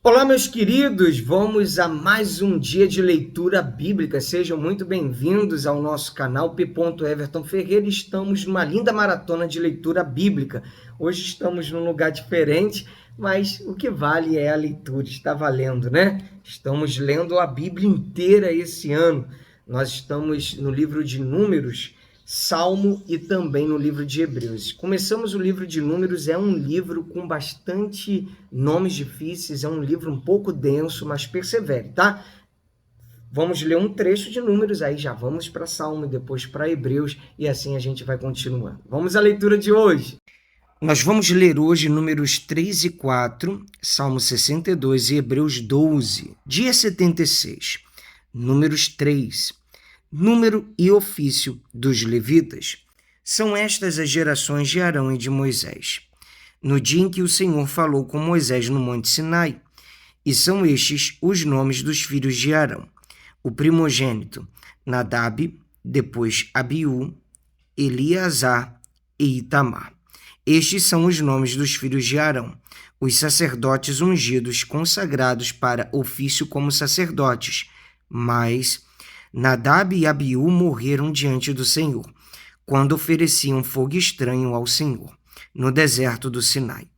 Olá, meus queridos, vamos a mais um dia de leitura bíblica. Sejam muito bem-vindos ao nosso canal P. Everton Ferreira. Estamos numa linda maratona de leitura bíblica. Hoje estamos num lugar diferente, mas o que vale é a leitura, está valendo, né? Estamos lendo a Bíblia inteira esse ano. Nós estamos no livro de Números, Salmo e também no livro de Hebreus. Começamos o livro de Números, é um livro com bastante nomes difíceis, é um livro um pouco denso, mas persevere, tá? Vamos ler um trecho de Números, aí já vamos para Salmo, depois para Hebreus, e assim a gente vai continuando. Vamos à leitura de hoje. Nós vamos ler hoje Números 3 e 4, Salmo 62 e Hebreus 12, dia 76. Números 3. Número e ofício dos levitas. São estas as gerações de Arão e de Moisés, no dia em que o Senhor falou com Moisés no Monte Sinai. E são estes os nomes dos filhos de Arão: o primogênito, Nadab, depois Abiú, Eleazar e Itamar. Estes são os nomes dos filhos de Arão, os sacerdotes ungidos, consagrados para ofício como sacerdotes. Mas Nadab e Abiú morreram diante do Senhor, quando ofereciam fogo estranho ao Senhor, no deserto do Sinai,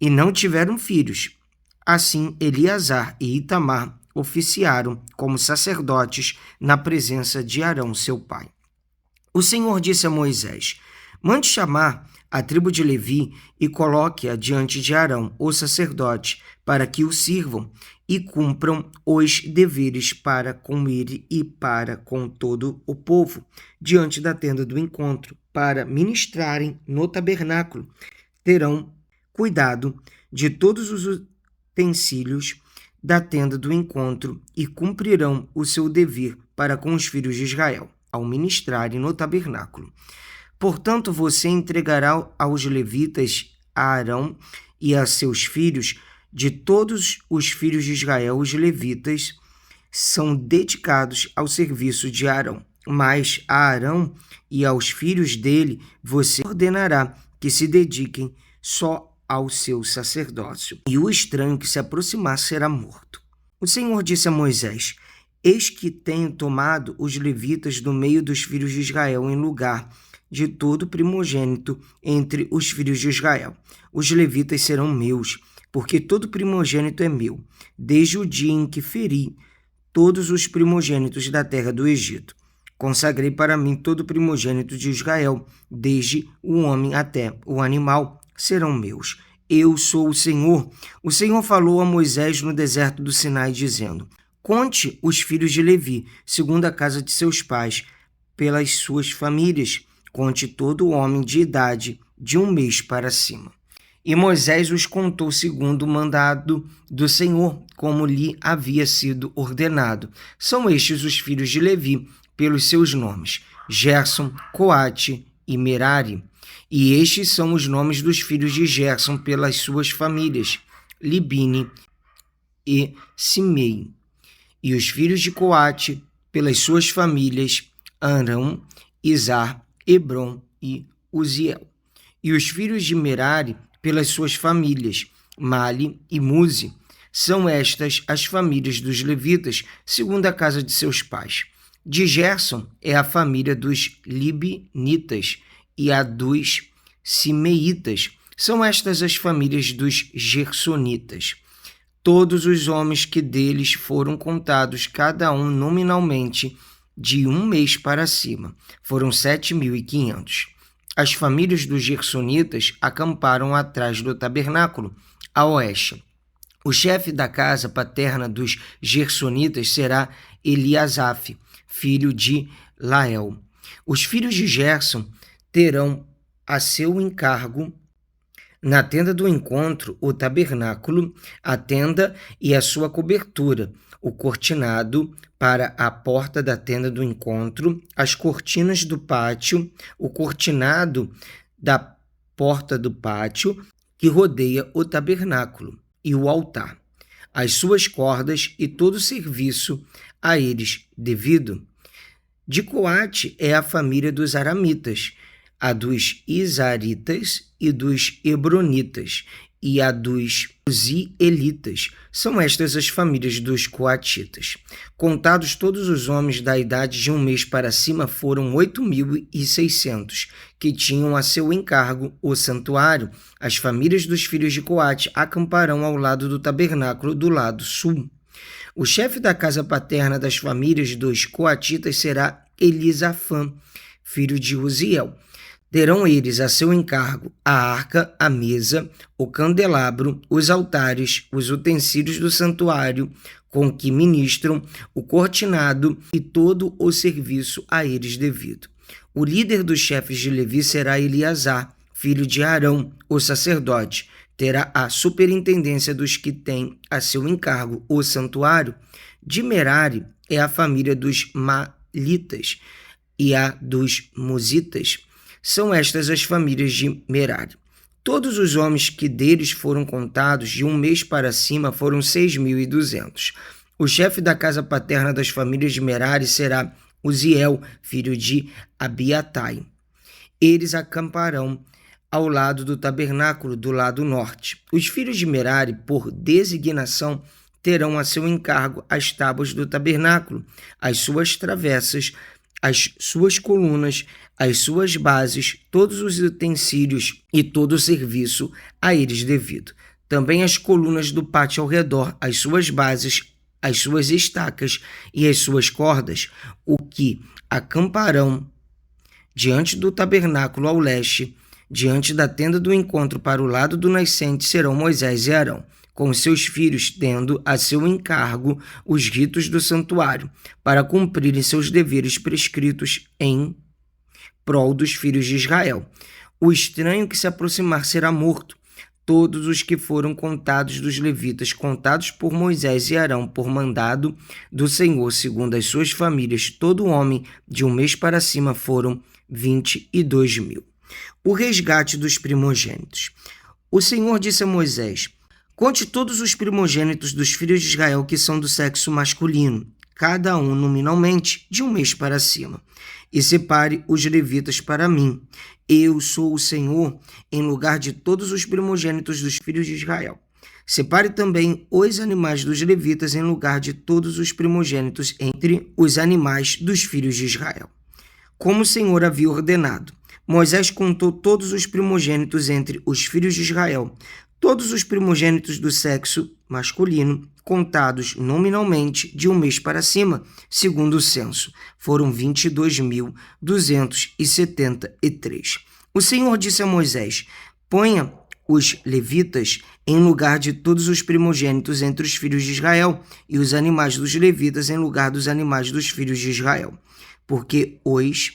e não tiveram filhos. Assim, Eleazar e Itamar oficiaram como sacerdotes na presença de Arão, seu pai. O Senhor disse a Moisés: mande chamar a tribo de Levi e coloque-a diante de Arão, o sacerdote, para que o sirvam e cumpram os deveres para com ele e para com todo o povo, diante da tenda do encontro, para ministrarem no tabernáculo. Terão cuidado de todos os utensílios da tenda do encontro e cumprirão o seu dever para com os filhos de Israel, ao ministrarem no tabernáculo. Portanto, você entregará aos levitas, a Arão e a seus filhos, de todos os filhos de Israel, os levitas são dedicados ao serviço de Arão. Mas a Arão e aos filhos dele você ordenará que se dediquem só ao seu sacerdócio, e o estranho que se aproximar será morto. O Senhor disse a Moisés: eis que tenho tomado os levitas do meio dos filhos de Israel em lugar de todo primogênito entre os filhos de Israel. Os levitas serão meus, porque todo primogênito é meu, desde o dia em que feri todos os primogênitos da terra do Egito. Consagrei para mim todo primogênito de Israel, desde o homem até o animal, serão meus. Eu sou o Senhor. O Senhor falou a Moisés no deserto do Sinai, dizendo: conte os filhos de Levi, segundo a casa de seus pais, pelas suas famílias. Conte todo homem de idade de 1 mês para cima. E Moisés os contou segundo o mandado do Senhor, como lhe havia sido ordenado. São estes os filhos de Levi, pelos seus nomes: Gerson, Coate e Merari. E estes são os nomes dos filhos de Gerson pelas suas famílias: Libine e Simei. E os filhos de Coate pelas suas famílias: Arão, Izar, Hebron e Uziel. E os filhos de Merari pelas suas famílias: Mali e Muzi. São estas as famílias dos levitas, segundo a casa de seus pais. De Gerson é a família dos Libinitas, e a dos Simeitas. São estas as famílias dos Gersonitas. Todos os homens que deles foram contados, cada um nominalmente, de 1 mês para cima, foram 7.500. As famílias dos Gersonitas acamparam atrás do tabernáculo, a oeste. O chefe da casa paterna dos Gersonitas será Eliasaf, filho de Lael. Os filhos de Gerson terão a seu encargo na tenda do encontro o tabernáculo, a tenda e a sua cobertura, o cortinado para a porta da tenda do encontro, as cortinas do pátio, o cortinado da porta do pátio que rodeia o tabernáculo e o altar, as suas cordas e todo o serviço a eles devido. De Coate é a família dos aramitas, a dos Isaritas e dos Hebronitas, e a dos uzielitas. São estas as famílias dos coatitas. Contados todos os homens da idade de 1 mês para cima, foram 8.600, que tinham a seu encargo o santuário. As famílias dos filhos de Coate acamparão ao lado do tabernáculo do lado sul. O chefe da casa paterna das famílias dos coatitas será Elisafã, filho de Uziel. Terão eles a seu encargo a arca, a mesa, o candelabro, os altares, os utensílios do santuário com que ministram, o cortinado e todo o serviço a eles devido. O líder dos chefes de Levi será Eleazar, filho de Arão, o sacerdote. Terá a superintendência dos que têm a seu encargo o santuário. De Merari é a família dos Malitas e a dos Musitas. São estas as famílias de Merari. Todos os homens que deles foram contados de 1 mês para cima foram 6.200. O chefe da casa paterna das famílias de Merari será Uziel, filho de Abiatai. Eles acamparão ao lado do tabernáculo do lado norte. Os filhos de Merari, por designação, terão a seu encargo as tábuas do tabernáculo, as suas travessas, as suas colunas, as suas bases, todos os utensílios e todo o serviço a eles devido. Também as colunas do pátio ao redor, as suas bases, as suas estacas e as suas cordas, o que acamparão diante do tabernáculo ao leste, diante da tenda do encontro para o lado do nascente, serão Moisés e Arão, com seus filhos, tendo a seu encargo os ritos do santuário, para cumprirem seus deveres prescritos em prol dos filhos de Israel. O estranho que se aproximar será morto. Todos os que foram contados dos levitas, contados por Moisés e Arão, por mandado do Senhor, segundo as suas famílias, todo homem de 1 mês para cima, foram 22.000. O resgate dos primogênitos. O Senhor disse a Moisés: conte todos os primogênitos dos filhos de Israel que são do sexo masculino, cada um nominalmente de 1 mês para cima, e separe os levitas para mim. Eu sou o Senhor, em lugar de todos os primogênitos dos filhos de Israel. Separe também os animais dos levitas em lugar de todos os primogênitos entre os animais dos filhos de Israel, como o Senhor havia ordenado. Moisés contou todos os primogênitos entre os filhos de Israel. Todos os primogênitos do sexo masculino, contados nominalmente de 1 mês para cima, segundo o censo, foram 22.273. O Senhor disse a Moisés: ponha os levitas em lugar de todos os primogênitos entre os filhos de Israel, e os animais dos levitas em lugar dos animais dos filhos de Israel, porque os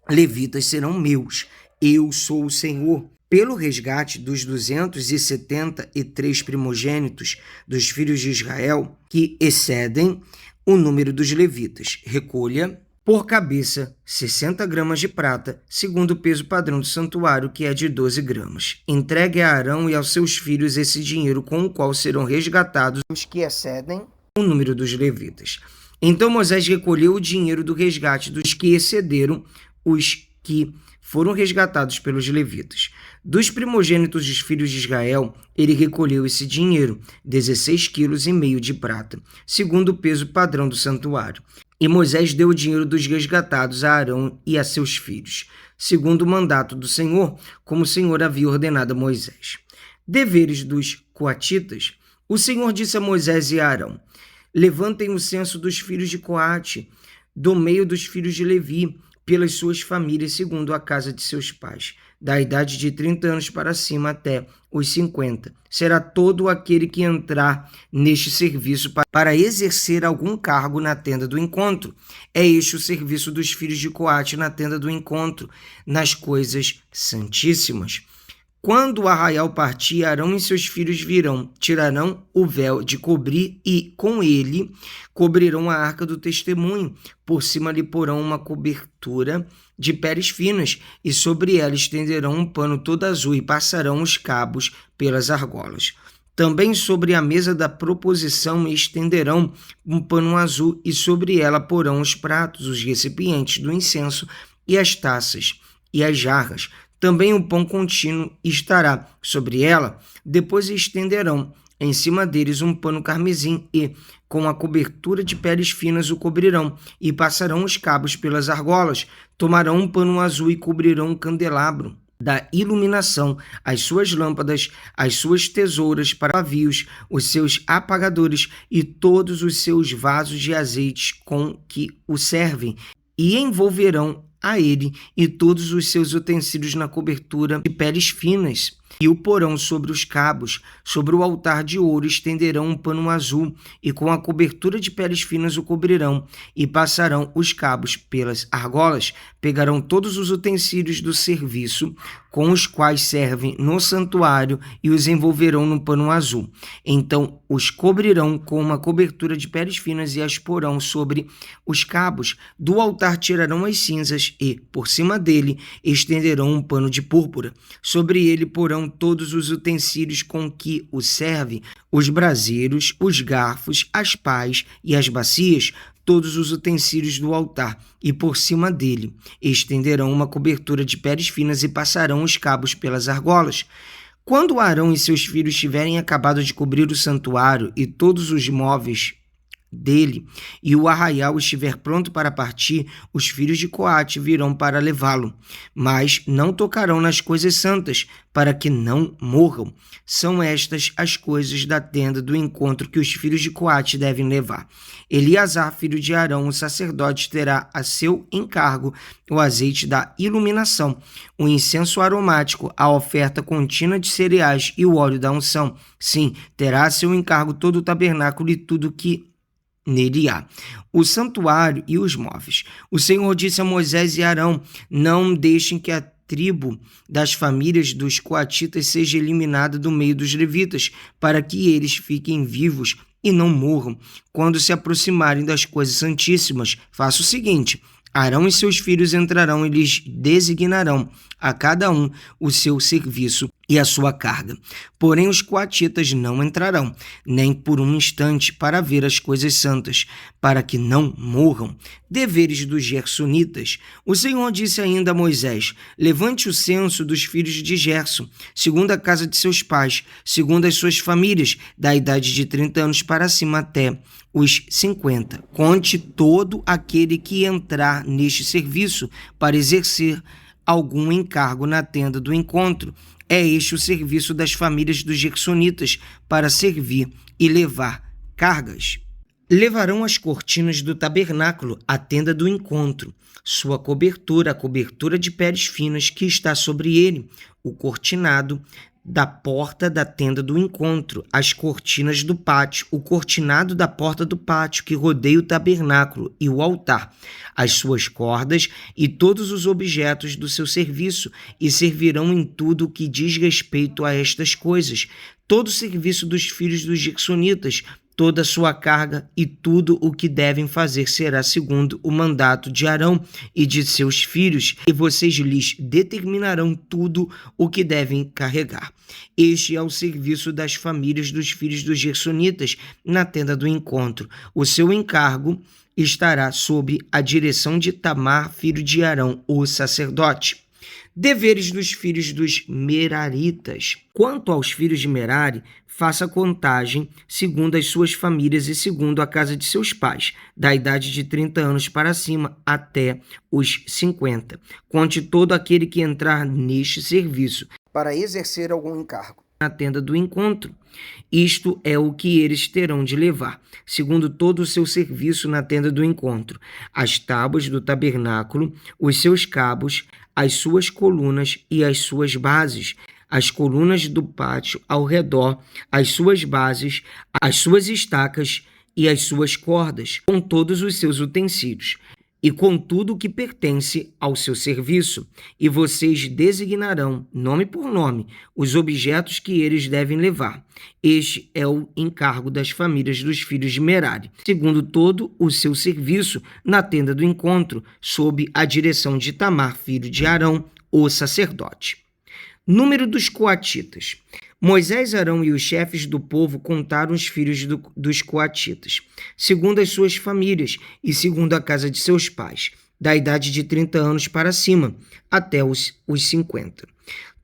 levitas serão meus. Eu sou o Senhor. Pelo resgate dos 273 primogênitos dos filhos de Israel, que excedem o número dos levitas, recolha por cabeça 60 gramas de prata, segundo o peso padrão do santuário, que é de 12 gramas. Entregue a Arão e aos seus filhos esse dinheiro, com o qual serão resgatados os que excedem o número dos levitas. Então Moisés recolheu o dinheiro do resgate dos que excederam os que foram resgatados pelos levitas. Dos primogênitos dos filhos de Israel, ele recolheu esse dinheiro, 16,5 quilos de prata, segundo o peso padrão do santuário. E Moisés deu o dinheiro dos resgatados a Arão e a seus filhos, segundo o mandato do Senhor, como o Senhor havia ordenado a Moisés. Deveres dos coatitas. O Senhor disse a Moisés e a Arão: levantem o censo dos filhos de Coate, do meio dos filhos de Levi, pelas suas famílias, segundo a casa de seus pais, da idade de 30 anos para cima até os 50. Será todo aquele que entrar neste serviço para exercer algum cargo na tenda do encontro. É este o serviço dos filhos de Coate na tenda do encontro, nas coisas santíssimas. Quando o arraial partir, Arão e seus filhos virão, tirarão o véu de cobrir e, com ele, cobrirão a arca do testemunho. Por cima lhe porão uma cobertura de peles finas e sobre ela estenderão um pano todo azul e passarão os cabos pelas argolas. Também sobre a mesa da proposição estenderão um pano azul e sobre ela porão os pratos, os recipientes do incenso e as taças e as jarras. Também o pão contínuo estará sobre ela, depois estenderão em cima deles um pano carmesim e, com a cobertura de peles finas, o cobrirão, e passarão os cabos pelas argolas, tomarão um pano azul e cobrirão o candelabro da iluminação, as suas lâmpadas, as suas tesouras para pavios, os seus apagadores e todos os seus vasos de azeite com que o servem, e envolverão a ele e todos os seus utensílios na cobertura de peles finas, e o porão sobre os cabos. Sobre o altar de ouro estenderão um pano azul, e com a cobertura de peles finas o cobrirão, e passarão os cabos pelas argolas. Pegarão todos os utensílios do serviço com os quais servem no santuário e os envolverão no pano azul. Então os cobrirão com uma cobertura de peles finas e as porão sobre os cabos. Do altar tirarão as cinzas e, por cima dele, estenderão um pano de púrpura. Sobre ele porão todos os utensílios com que o servem, os braseiros, os garfos, as pás e as bacias, todos os utensílios do altar, e por cima dele estenderão uma cobertura de peles finas e passarão os cabos pelas argolas. Quando Arão e seus filhos tiverem acabado de cobrir o santuário e todos os móveis dele, e o arraial estiver pronto para partir, os filhos de Coate virão para levá-lo, mas não tocarão nas coisas santas, para que não morram. São estas as coisas da tenda do encontro que os filhos de Coate devem levar. Eleazar, filho de Arão, o sacerdote, terá a seu encargo o azeite da iluminação, o incenso aromático, a oferta contínua de cereais e o óleo da unção. Sim, terá a seu encargo todo o tabernáculo e tudo que nele há, o santuário e os móveis. O Senhor disse a Moisés e Arão: não deixem que a tribo das famílias dos coatitas seja eliminada do meio dos levitas, para que eles fiquem vivos e não morram. Quando se aproximarem das coisas santíssimas, faça o seguinte: Arão e seus filhos entrarão e lhes designarão a cada um o seu serviço e a sua carga. Porém, os coatitas não entrarão, nem por um instante, para ver as coisas santas, para que não morram. Deveres dos gersonitas. O Senhor disse ainda a Moisés: levante o censo dos filhos de Gerson, segundo a casa de seus pais, segundo as suas famílias, da idade de 30 anos para cima até os 50. Conte todo aquele que entrar neste serviço para exercer algum encargo na tenda do encontro. É este o serviço das famílias dos gersonitas, para servir e levar cargas. Levarão as cortinas do tabernáculo, a tenda do encontro, sua cobertura, a cobertura de peles finas que está sobre ele, o cortinado da porta da tenda do encontro, as cortinas do pátio, o cortinado da porta do pátio que rodeia o tabernáculo e o altar, as suas cordas e todos os objetos do seu serviço, e servirão em tudo o que diz respeito a estas coisas. Todo o serviço dos filhos dos gersonitas, toda a sua carga e tudo o que devem fazer será segundo o mandato de Arão e de seus filhos, e vocês lhes determinarão tudo o que devem carregar. Este é o serviço das famílias dos filhos dos gersonitas na tenda do encontro. O seu encargo estará sob a direção de Itamar, filho de Arão, o sacerdote. Deveres dos filhos dos Meraritas. Quanto aos filhos de Merari, faça contagem segundo as suas famílias e segundo a casa de seus pais, da idade de 30 anos para cima até os 50. Conte todo aquele que entrar neste serviço para exercer algum encargo na tenda do encontro. Isto é o que eles terão de levar, segundo todo o seu serviço na tenda do encontro: as tábuas do tabernáculo, os seus cabos, as suas colunas e as suas bases, as colunas do pátio ao redor, as suas bases, as suas estacas e as suas cordas, com todos os seus utensílios, e com tudo o que pertence ao seu serviço. E vocês designarão, nome por nome, os objetos que eles devem levar. Este é o encargo das famílias dos filhos de Merari, segundo todo o seu serviço na tenda do encontro, sob a direção de Itamar, filho de Arão, o sacerdote. Número dos coatitas. Moisés, Arão e os chefes do povo contaram os filhos dos coatitas, segundo as suas famílias e segundo a casa de seus pais. da idade de 30 anos para cima, até os 50.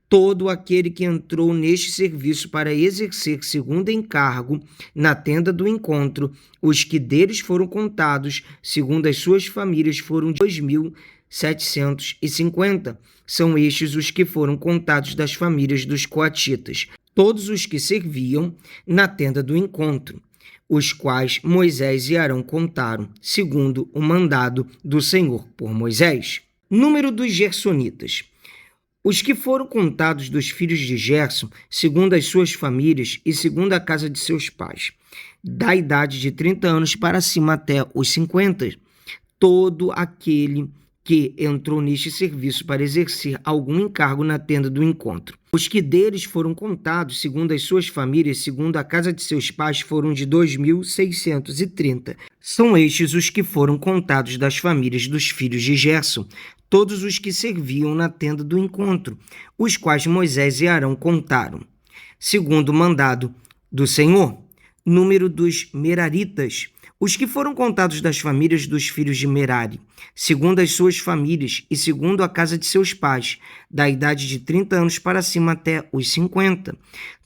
Todo aquele que entrou neste serviço para exercer segundo encargo na tenda do encontro, os que deles foram contados, segundo as suas famílias, foram 2.750. São estes os que foram contados das famílias dos coatitas, todos os que serviam na tenda do encontro, os quais Moisés e Arão contaram, segundo o mandado do Senhor por Moisés. Número dos gersonitas. Os que foram contados dos filhos de Gerson, segundo as suas famílias e segundo a casa de seus pais, da idade de 30 anos para cima até os 50, todo aquele que entrou neste serviço para exercer algum encargo na tenda do encontro. Os que deles foram contados, segundo as suas famílias, segundo a casa de seus pais, foram de 2.630. São estes os que foram contados das famílias dos filhos de Gerson, todos os que serviam na tenda do encontro, os quais Moisés e Arão contaram. Segundo o mandado do Senhor, número dos meraritas, os que foram contados das famílias dos filhos de Merari, segundo as suas famílias e segundo a casa de seus pais, da idade de 30 anos para cima até os 50,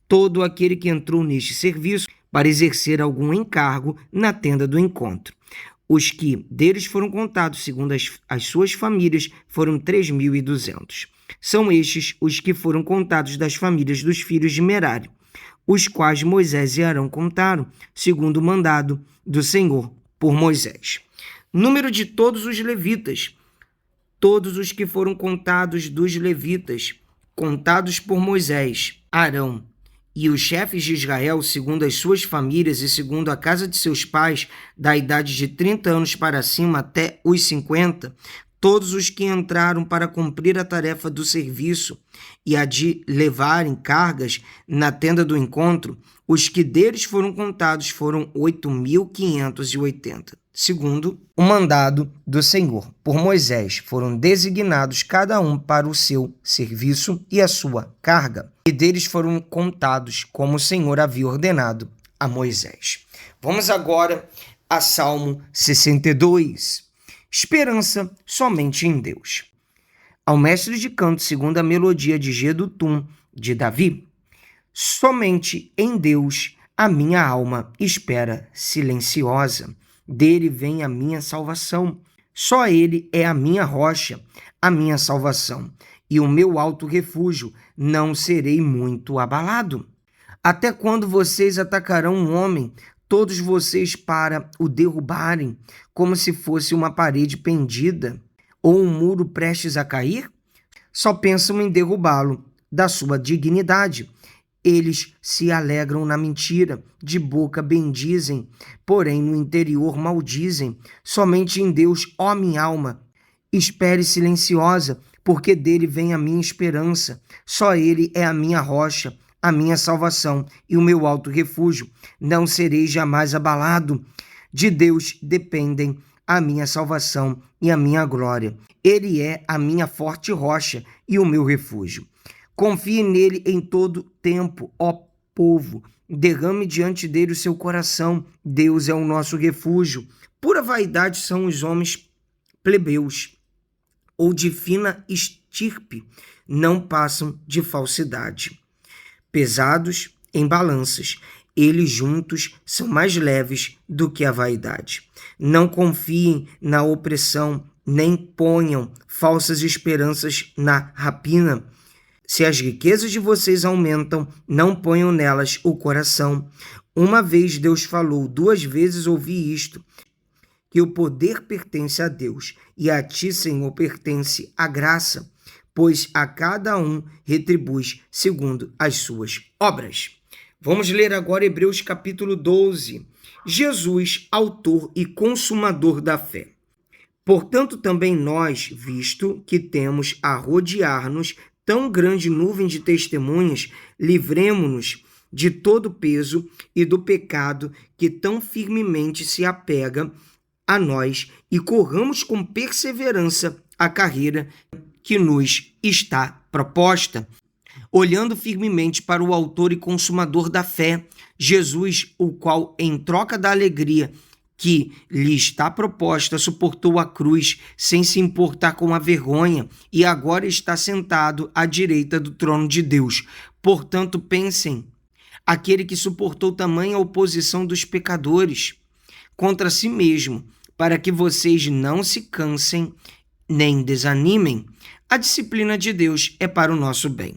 todo aquele que entrou neste serviço para exercer algum encargo na tenda do encontro. Os que deles foram contados segundo as suas famílias foram 3.200. São estes os que foram contados das famílias dos filhos de Merari, os quais Moisés e Arão contaram, segundo o mandado do Senhor por Moisés. Número de todos os levitas. Todos os que foram contados dos levitas, contados por Moisés, Arão e os chefes de Israel, segundo as suas famílias e segundo a casa de seus pais, da idade de 30 anos para cima até os 50, todos os que entraram para cumprir a tarefa do serviço e a de levarem cargas na tenda do encontro, os que deles foram contados foram 8.580. Segundo o mandado do Senhor por Moisés, foram designados cada um para o seu serviço e a sua carga, e deles foram contados como o Senhor havia ordenado a Moisés. Vamos agora a Salmo 62. Esperança somente em Deus. Ao mestre de canto, segundo a melodia de Jedutum, de Davi. Somente em Deus a minha alma espera silenciosa. Dele vem a minha salvação. Só ele é a minha rocha, a minha salvação. E o meu alto refúgio, não serei muito abalado. Até quando vocês atacarão um homem, todos vocês para o derrubarem, como se fosse uma parede pendida ou um muro prestes a cair? Só pensam em derrubá-lo da sua dignidade. Eles se alegram na mentira, de boca bendizem, porém no interior maldizem. Somente em Deus, ó minha alma, espere silenciosa, porque dele vem a minha esperança. Só ele é a minha rocha, a minha salvação e o meu alto refúgio. Não serei jamais abalado. De Deus dependem a minha salvação e a minha glória. Ele é a minha forte rocha e o meu refúgio. Confie nele em todo tempo, ó povo. Derrame diante dele o seu coração. Deus é o nosso refúgio. Pura vaidade são os homens plebeus, ou de fina estirpe, não passam de falsidade. Pesados em balanças, eles juntos são mais leves do que a vaidade. Não confiem na opressão, nem ponham falsas esperanças na rapina. Se as riquezas de vocês aumentam, não ponham nelas o coração. Uma vez Deus falou, 2 vezes ouvi isto, que o poder pertence a Deus, e a ti, Senhor, pertence a graça, pois a cada um retribui segundo as suas obras. Vamos ler agora Hebreus capítulo 12. Jesus, autor e consumador da fé. Portanto, também nós, visto que temos a rodear-nos tão grande nuvem de testemunhas, livremo-nos de todo o peso e do pecado que tão firmemente se apega a nós e corramos com perseverança a carreira que nos está proposta, olhando firmemente para o autor e consumador da fé, Jesus, o qual, em troca da alegria que lhe está proposta, suportou a cruz sem se importar com a vergonha e agora está sentado à direita do trono de Deus. Portanto, pensem, aquele que suportou tamanha oposição dos pecadores contra si mesmo, para que vocês não se cansem nem desanimem. A disciplina de Deus é para o nosso bem.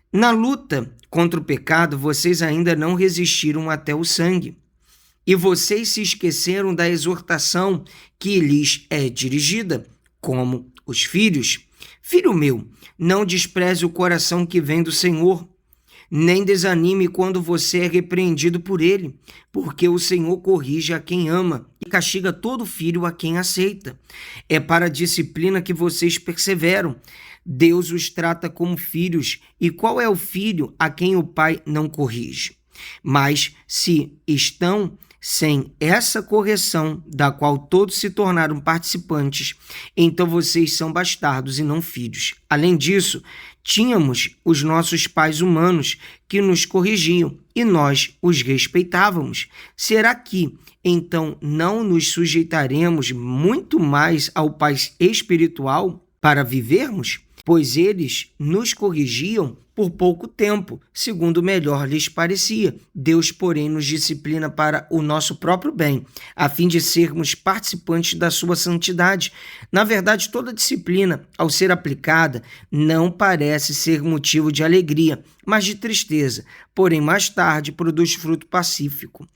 Na luta contra o pecado, vocês ainda não resistiram até o sangue. E vocês se esqueceram da exortação que lhes é dirigida, como os filhos. Filho meu, não despreze o coração que vem do Senhor, nem desanime quando você é repreendido por ele, porque o Senhor corrige a quem ama e castiga todo filho a quem aceita. É para a disciplina que vocês perseveram. Deus os trata como filhos, e qual é o filho a quem o pai não corrige? Mas se estão sem essa correção, da qual todos se tornaram participantes, então vocês são bastardos e não filhos. Além disso, tínhamos os nossos pais humanos que nos corrigiam e nós os respeitávamos. Será que, então, não nos sujeitaremos muito mais ao Pai espiritual para vivermos? Pois eles nos corrigiam por pouco tempo, segundo melhor lhes parecia. Deus, porém, nos disciplina para o nosso próprio bem, a fim de sermos participantes da sua santidade. Na verdade, toda disciplina, ao ser aplicada, não parece ser motivo de alegria, mas de tristeza. Porém, mais tarde, produz fruto pacífico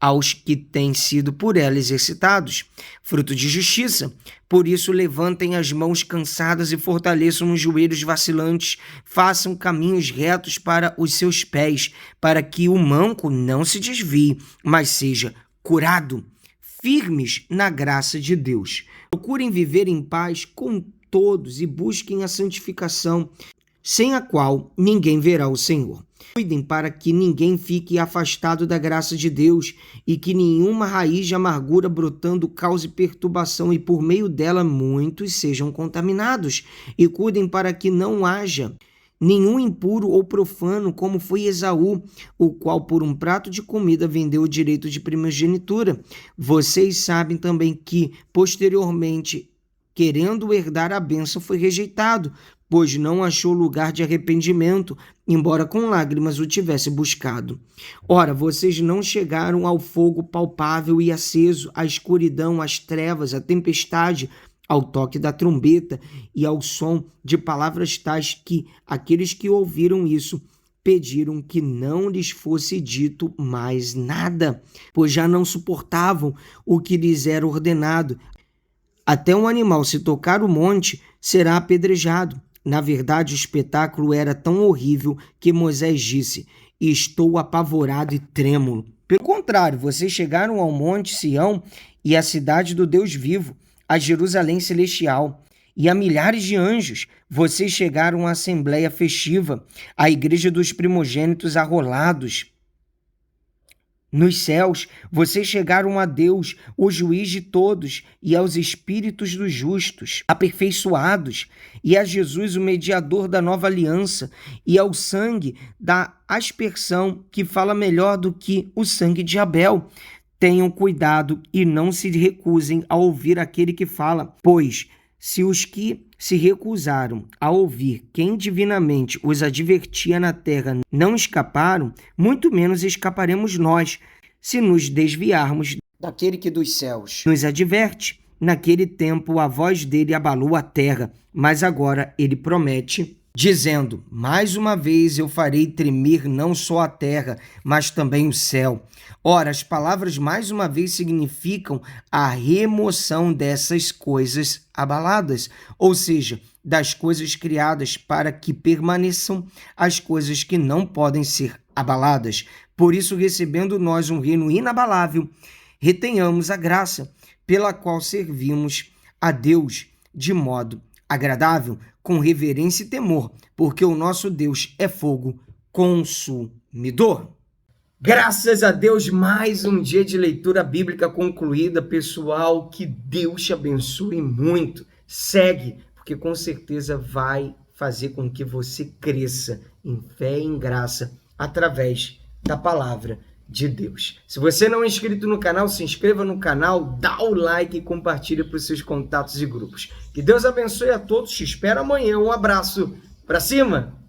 aos que têm sido por ela exercitados, fruto de justiça. Por isso, levantem as mãos cansadas e fortaleçam os joelhos vacilantes, façam caminhos retos para os seus pés, para que o manco não se desvie, mas seja curado. Firmes na graça de Deus. Procurem viver em paz com todos e busquem a santificação, sem a qual ninguém verá o Senhor. Cuidem para que ninguém fique afastado da graça de Deus e que nenhuma raiz de amargura brotando cause perturbação e por meio dela muitos sejam contaminados. E cuidem para que não haja nenhum impuro ou profano, como foi Esaú, o qual por um prato de comida vendeu o direito de primogenitura. Vocês sabem também que, posteriormente, querendo herdar a bênção, foi rejeitado, pois não achou lugar de arrependimento, embora com lágrimas o tivesse buscado. Ora, vocês não chegaram ao fogo palpável e aceso, à escuridão, às trevas, à tempestade, ao toque da trombeta e ao som de palavras tais que aqueles que ouviram isso pediram que não lhes fosse dito mais nada, pois já não suportavam o que lhes era ordenado. Até um animal, se tocar o monte, será apedrejado. Na verdade, o espetáculo era tão horrível que Moisés disse: estou apavorado e trêmulo. Pelo contrário, vocês chegaram ao monte Sião e à cidade do Deus vivo, a Jerusalém celestial e a milhares de anjos. Vocês chegaram à assembleia festiva, à igreja dos primogênitos arrolados. Nos céus, vocês chegaram a Deus, o juiz de todos, e aos espíritos dos justos, aperfeiçoados, e a Jesus, o mediador da nova aliança, e ao sangue da aspersão, que fala melhor do que o sangue de Abel. Tenham cuidado e não se recusem a ouvir aquele que fala, pois se os que se recusaram a ouvir quem divinamente os advertia na terra não escaparam, muito menos escaparemos nós, se nos desviarmos daquele que dos céus nos adverte. Naquele tempo a voz dele abalou a terra, mas agora ele promete, dizendo: mais uma vez eu farei tremer não só a terra, mas também o céu. Ora, as palavras mais uma vez significam a remoção dessas coisas abaladas, ou seja, das coisas criadas para que permaneçam as coisas que não podem ser abaladas. Por isso, recebendo nós um reino inabalável, retenhamos a graça pela qual servimos a Deus de modo agradável, com reverência e temor, porque o nosso Deus é fogo consumidor. Graças a Deus, mais um dia de leitura bíblica concluída, pessoal. Que Deus te abençoe muito. Segue, porque com certeza vai fazer com que você cresça em fé e em graça através da palavra de Deus. Se você não é inscrito no canal, se inscreva no canal, dá o like e compartilhe para os seus contatos e grupos. Que Deus abençoe a todos, te espero amanhã. Um abraço, para cima!